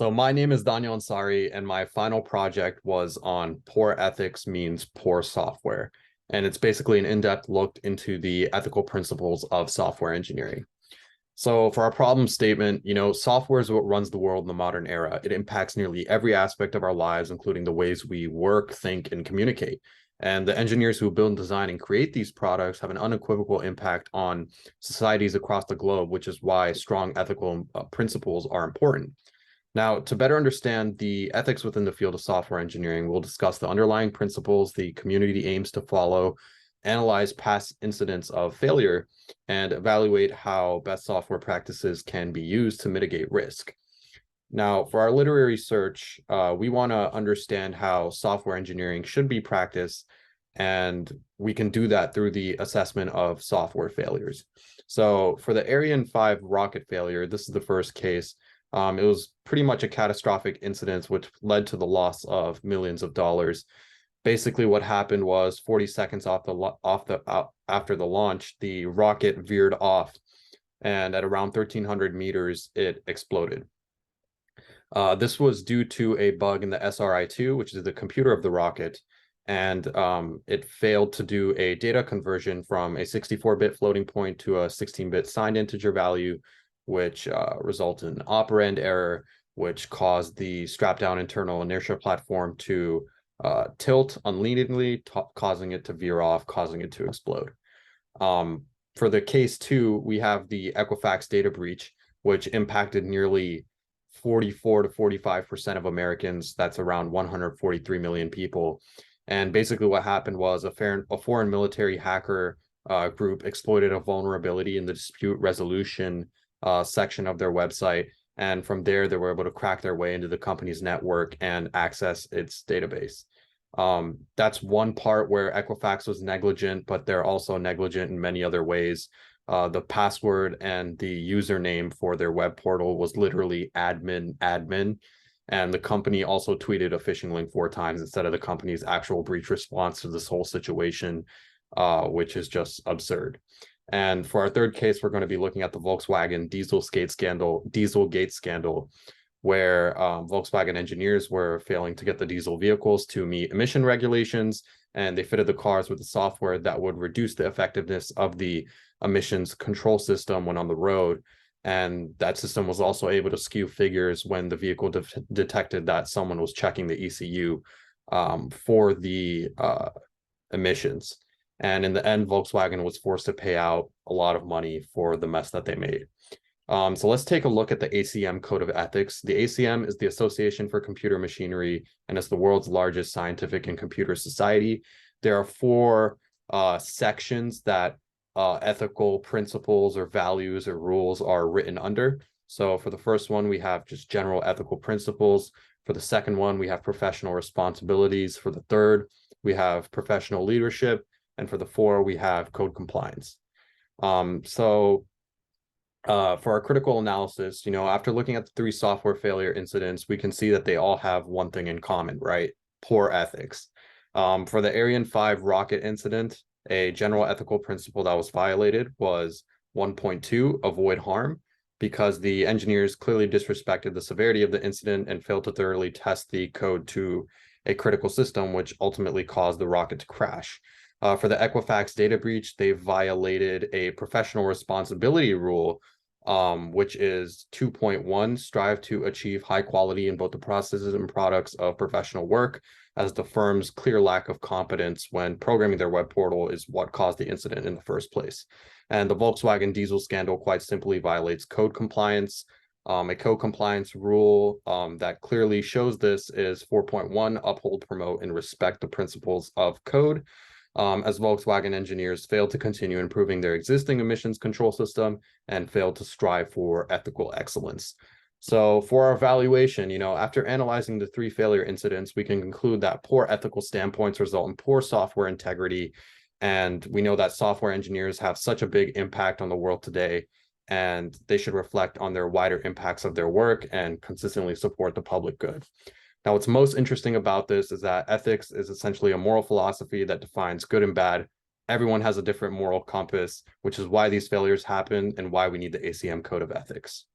So my name is Daniyal Ansari, and my final project was on poor ethics means poor software. And it's basically an in-depth look into the ethical principles of software engineering. So for our problem statement, software is what runs the world in the modern era. It impacts nearly every aspect of our lives, including the ways we work, think, and communicate. And the engineers who build, design, and create these products have an unequivocal impact on societies across the globe, which is why strong ethical principles are important. Now, to better understand the ethics within the field of software engineering, we'll discuss the underlying principles the community aims to follow, analyze past incidents of failure, and evaluate how best software practices can be used to mitigate risk. Now, for our literary search, we want to understand how software engineering should be practiced, and we can do that through the assessment of software failures. So for the Ariane 5 rocket failure, this is the first case. It was pretty much a catastrophic incident which led to the loss of millions of dollars. Basically, what happened was 40 seconds after the launch, the rocket veered off, and at around 1,300 meters, it exploded. This was due to a bug in the SRI-2, which is the computer of the rocket, and it failed to do a data conversion from a 64-bit floating point to a 16-bit signed integer value, which resulted in an operand error, which caused the strap-down internal inertia platform to tilt unleadingly, causing it to veer off, causing it to explode. For the case 2, we have the Equifax data breach, which impacted nearly 44 to 45% of Americans. That's around 143 million people. And basically what happened was a foreign military hacker group exploited a vulnerability in the dispute resolution section of their website. And from there, they were able to crack their way into the company's network and access its database. That's one part where Equifax was negligent, but they're also negligent in many other ways. The password and the username for their web portal was literally admin. And the company also tweeted a phishing link 4 times instead of the company's actual breach response to this whole situation, which is just absurd. And for our third case, we're going to be looking at the Volkswagen Dieselgate scandal, where Volkswagen engineers were failing to get the diesel vehicles to meet emission regulations, and they fitted the cars with the software that would reduce the effectiveness of the emissions control system when on the road. And that system was also able to skew figures when the vehicle detected that someone was checking the ECU for the emissions. And in the end, Volkswagen was forced to pay out a lot of money for the mess that they made. So let's take a look at the ACM Code of Ethics. The ACM is the Association for Computer Machinery, and it's the world's largest scientific and computer society. There are 4 sections that ethical principles or values or rules are written under. So for the first one, we have just general ethical principles. For the second one, we have professional responsibilities. For the third, we have professional leadership. And for the 4, we have code compliance. For our critical analysis, after looking at the 3 software failure incidents, we can see that they all have one thing in common, right? Poor ethics. For the Ariane 5 rocket incident, a general ethical principle that was violated was 1.2, avoid harm, because the engineers clearly disrespected the severity of the incident and failed to thoroughly test the code to a critical system, which ultimately caused the rocket to crash. For the Equifax data breach, they violated a professional responsibility rule, which is 2.1, strive to achieve high quality in both the processes and products of professional work, as the firm's clear lack of competence when programming their web portal is what caused the incident in the first place. And the Volkswagen diesel scandal quite simply violates code compliance. A code compliance rule that clearly shows this is 4.1, uphold, promote, and respect the principles of code. As Volkswagen engineers failed to continue improving their existing emissions control system and failed to strive for ethical excellence. So for our evaluation, after analyzing the 3 failure incidents, we can conclude that poor ethical standpoints result in poor software integrity. And we know that software engineers have such a big impact on the world today, and they should reflect on their wider impacts of their work and consistently support the public good. Now, what's most interesting about this is that ethics is essentially a moral philosophy that defines good and bad. Everyone has a different moral compass, which is why these failures happen and why we need the ACM Code of Ethics.